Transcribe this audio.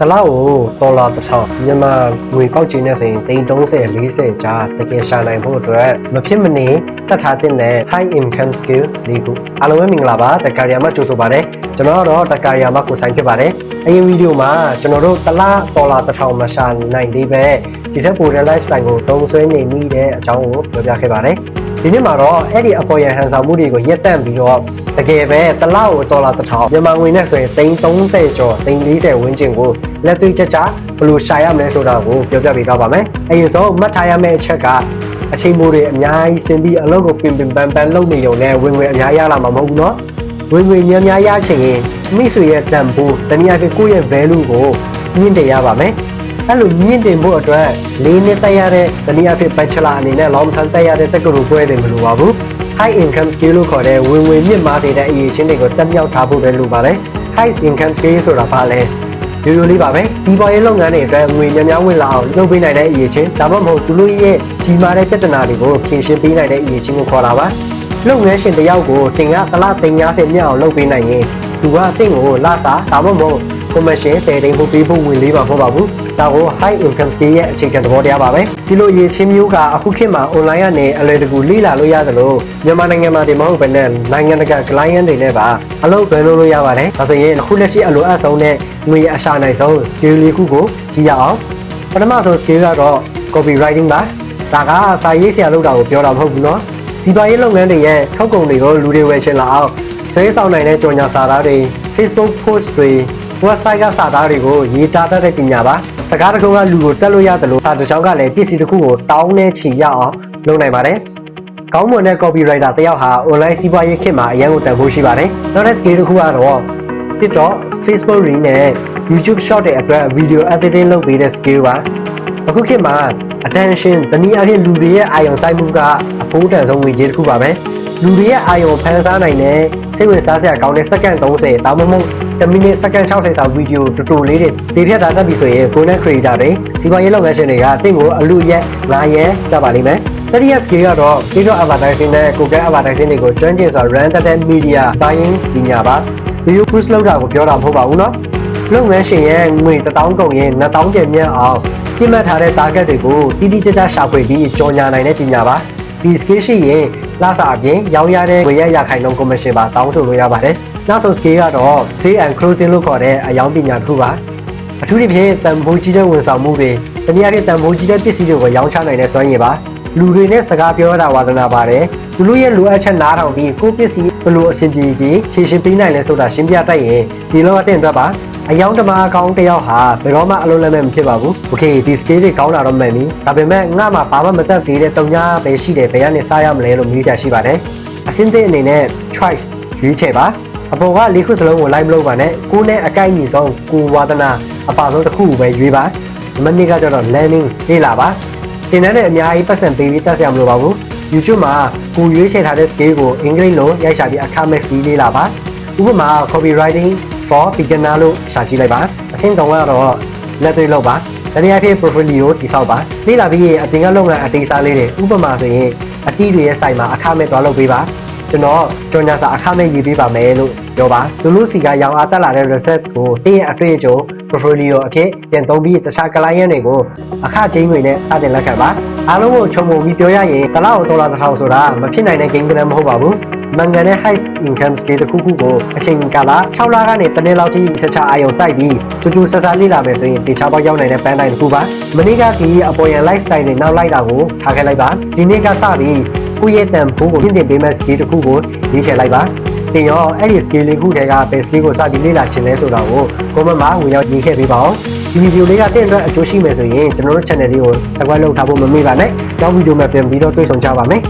တလောက်ကိုဒေါ်လာ1000မြန်မာငွေပေါက်ချင်တဲ့ဆိုရင်30-40ကြားတကယ်ရှာနိုင်ဖို့အတွက်မဖြစ်မနေတတ်ထားတဲ့ high income skill လေးခုအားလုံးပဲမင်္ဂလာပါတက္ကရာမှာကြိုဆိုပါရစေကျွန်တော်ကတော့တက္ကရာမှာကိုဆိုင်ဖြစ်ပါတယ်အရင်ဗီဒီယိုမှာကျွန်တော်တို့တလားဒေါ်လာ1000မရှာနိုင်သေးပဲဒီထက်ပိုတဲ့ lifestyle ကိုသုံးစွဲနေမိတဲ့အကြောင်းကိုပြောပြခဲ့ပါတယ်ဒီနေ့မှာတော့အဲ့ဒီအပေါ်ရန်ဟန်ဆောင်မှုတွေကိုရက်တန့်ပြီးတော့တကယ်ပဲတလောက်ကိုဒေါ်လာ1000မြန်မာငွေနဲ့ဆိုရင်30ကျော်40ဝန်းကျင်ကိုလက်တွေ့ကျကျဘယ်လိုရှာရမလဲဆိုတာကိုပြောပြပေးတော့ပါမယ်အရင်ဆုံးမှတ်ထားရမယ့်အချက်ကအချိန်မိုးတွေအများကြီးဆင်းပြီးအလုပ်ကိုပင်ပန်ပန်လုပ်နေုံနဲ့ဝင်ငွေအများရလာမှာမဟုတ်ဘူးเนาะဝင်ငွေများရချင်ရင်မိဆွေရဲ့တန်ဖိုးတနည်းအားဖြင့်ကိုယ့်ရဲ့ value ကိုမြင့်တင်ရပါမယ်အဲ့လိုမြင့်တင်ဖို့အတွက်၄နှစ်တက်ရတဲ့တနည်းအားဖြင့် bachelor အနေနဲ့ long term တက်ရတဲ့တက္ကသိုလ်ပွဲတွေမလိုပါဘူး high income skill လို့ခေါ်တဲ့ဝင်ငွေမြင့်မားစေတဲ့အရေးချင်းတွေကိုတက်မြောက်ထားဖို့ပဲလိုပါတယ် high income skill ဆိုတာဘာလဲရိုးရိုးလေးပါပဲဒီပေါ်ရေးလုပ်ငန်းတွေအတွက်ငွေများဝင်လာအောင်လုပ်ပေးနိုင်တဲ့အရေးချင်းဒါမှမဟုတ်သူတို့ရဲ့ကြီးမားတဲ့ပြဿနာတွေကိုဖြေရှင်းပေးနိုင်တဲ့အရေးချင်းကိုခေါ်တာပါလုပ်ငန်းရှင်တယောက်ကိုတင်ကတလား350မြတ်အောင်လုပ်ပေးနိုင်ရင်သူကအသင့်ကိုလာစားဒါမှမဟုတ် commercial တဲ့ဖို့ပေးဖို့ဝင်လေးပါပေါ့ပါဘူးဒါကို high income skill ရဲ့အခြေခံသဘောတရားပါပဲဒီလိုရေးချင်းမျိုးကအခုခေတ်မှာ online ကနေအလွယ်တကူလေ့လာလို့ရသလိုမြန်မာနိုင်ငံမှာဒီမဟုတ်ဘဲနဲ့နိုင်ငံတကာ client တွေနဲ့ပါအလုပ်တွဲလို့ရပါတယ်ဒါဆိုရင်အခုလက်ရှိအလိုအပ်ဆုံးနဲ့ငွေအရှာနိုင်ဆုံး skill လေးခုကိုကြည့်ရအောင်ပထမဆုံး skill ကတော့ copywriting ပါဒါကစာရေးဆရာလုပ်တာကိုပြောတာမဟုတ်ဘူးเนาะဒီပါရေးလုပ်ငန်းတွေရဲ့ထုတ်ကုန်တွေကိုလူတွေဝယ်ချင်လာအောင်ဆွဲဆောင်နိုင်တဲ့ကြော်ညာစာသားတွေ Facebook post တွေ website ကစာသားတွေကိုရေးသားတတ်တဲ့ပညာပါစကားတကုန်းကလူကိုတက်လို့ရတယ်လို့စာတစ်ချောင်းကလည်းပစ္စည်းတစ်ခုကိုတောင်းနဲ့ချီရအောင်လုပ်နိုင်ပါတယ်ကောင်းမွန်တဲ့ copywriter တယောက်ဟာ online စီးပွားရေးခေတ်မှာအရန်ကိုတန်ဖိုးရှိပါတယ်နောက်တစ် skill တစ်ခုကတော့ TikTok Facebook Reel နဲ့ YouTube Short တွေအတွက် video editing လုပ်ပေးတဲ့ skill ပါအခုခေတ်မှာ attention တနည်းအားဖြင့်လူတွေရဲ့အာရုံစိုက်မှုကအဖိုးတန်ဆုံးငွေကြေးတစ်ခုပါပဲလူတွေရဲ့အာရုံဖန်ဆားနိုင်တဲ့စိတ်ဝင်စားစရာကောင်းတဲ့စက္ကန့်30ဒါမှမဟုတ်10မိနစ်စက္ကန့်60စာဗီဒီယိုတူတူလေးတွေဒီထက်ဒါတက်ပြီဆိုရင် content creator တွေစီးပွားရေးလုပ်ငန်းရှင်တွေကတင့်ကိုအလူရက်9ရက်ကြပါလိမ့်မယ်တတိယ skill ကတော့ TikTok advertising နဲ့ Google advertising တွေကိုကျွမ်းကျင်စွာ run တဲ့ media buying ပညာပါ video post လုပ်တာကိုပြောတာမဟုတ်ပါဘူးเนาะလုပ်ငန်းရှင်ရဲ့ငွေ1000ကုန်ရင်2000ကျန်မြတ်အောင်ပြမှတ်ထားတဲ့ target တွေကိုတိတိကျကျရှာဖွေပြီးကြော်ညာနိုင်တဲ့ပညာပါဒီ skill ရှိရင်လာစာအပြင်ရောင်းရတဲ့ငွေရခိုင်နှုန်း commission ပါတောင်းဆိုလို့ရပါတယ်နောက်ဆုံး skill ကတော့ sale and closing လို့ခေါ်တဲ့အယောင်ပညာတစ်ခုပါအထူးသဖြင့်တန်ဖိုးကြီးတဲ့ဝန်ဆောင်မှုတွေတနည်းအားဖြင့်တန်ဖိုးကြီးတဲ့ပစ္စည်းတွေကိုရောင်းချနိုင်တဲ့စွမ်းရည်ပါလူတွေနဲ့စကားပြောတာဝါသနာပါတယ်သူတို့ရဲ့လိုအပ်ချက်နားထောင်ပြီးကိုယ့်ပစ္စည်းဘယ်လိုအဆင်ပြေပြီးဖြည့်ရှင်းပေးနိုင်လဲဆိုတာရှင်းပြတတ်ရင်ဒီလိုအတင်အတွက်ပါအယောင်တမားအကောင်းတယောက်ဟာဘယ်တော့မှအလုံးလက်မဲ့မဖြစ်ပါဘူး Okay ဒီ skill တွေကောင်းတာတော့မှန်ပြီဒါပေမဲ့ငါမှဘာမှမတတ်သေးတဲ့တုံညာပဲရှိတယ်ဘယ်ကနေစားရမလဲလို့မေးကြရှိပါတယ်အစင်းတဲ့အနေနဲ့ choice ရွေးချယ်ပါအပေါ်က၄ခုစလုံးကို live မလုပ်ပါနဲ့ကိုယ်နဲ့အကိုက်ညီဆုံးကိုဝါသနာအပါဆုံးတစ်ခုပဲရွေးပါမနေ့ကကျတော့ learning လေ့လာပါသင်တန်းနဲ့အများကြီးပတ်စံပေးပြီးတက်ဆရာမလိုပါဘူး YouTube မှာကိုရွေးချယ်ထားတဲ့ skill ကိုအင်္ဂလိပ်လိုရိုက်ရှာပြီးအခမဲ့ပြီးလေ့လာပါဥပမာ copywriting for beginner လို့ရှာကြည့်လိုက်ပါအဆင့်တုံးကတော့လက်တွေ့လုပ်ပါတနည်းအားဖြင့် portfolio တည်ဆောက်ပါလေ့လာပြီးရင်အတင်ကလုပ်ငန်းအသေးစားလေးတွေဥပမာဆိုရင်အတီးတွေရဲ့ site မှာအခမဲ့သွားလုပ်ပေးပါကျွန်တော်ကြော်ညာစာအခမဲ့ရေးပေးပါမယ်လို့ပြောပါသူတို့စီကရောင်းအားတက်လာတဲ့ research ကိုတင်းရဲ့အတွေ့အကြုံ portfolio အဖြစ်ပြန်သုံးပြီးတခြား client တွေကိုအခချင်းငွေနဲ့စတင်လက်ခံပါအားလုံးကိုခြုံငုံပြီးပြောရရင်တလောက်ဒေါ်လာ1000ဆိုတာမဖြစ်နိုင်တဲ့ game plan မဟုတ်ပါဘူးမန်ဂန်နဲ့ high income skill တစ်ခုခုကိုအချိန်ကာလ6လကနေတစ်နှစ်လောက်ထိဆက်ချအာရုံစိုက်ပြီးတူတူဆက်စားလေ့လာမယ်ဆိုရင်တေချာပေါက်ရောက်နိုင်တဲ့ပန်းတိုင်းတစ်ခုပါမနေ့ကဒီအပေါ်ရန် lifestyle တွေနောက်လိုက်တာကိုထားခဲ့လိုက်ပါဒီနေ့ကစပြီးကိုယ့်ရဲ့တန်ဖိုးကိုမြင့်တင်ပေးမဲ့ skill တစ်ခုကိုရွေးချယ်လိုက်ပါတင်ရောအဲ့ဒီ skill လေးခုထဲကဘယ် skill ကိုစပြီးလေ့လာချင်လဲဆိုတာကို comment မှာဝင်ရောက်ရေးခဲ့ပေးပါဦးဒီဗီဒီယိုလေးကတဲ့အတွက်အကျိုးရှိမယ်ဆိုရင်ကျွန်တော်တို့ channel လေးကို subscribe လုပ်ထားဖို့မမေ့ပါနဲ့နောက်ဗီဒီယိုမှာပြန်ပြီးတော့တွေ့ဆုံကြပါမယ်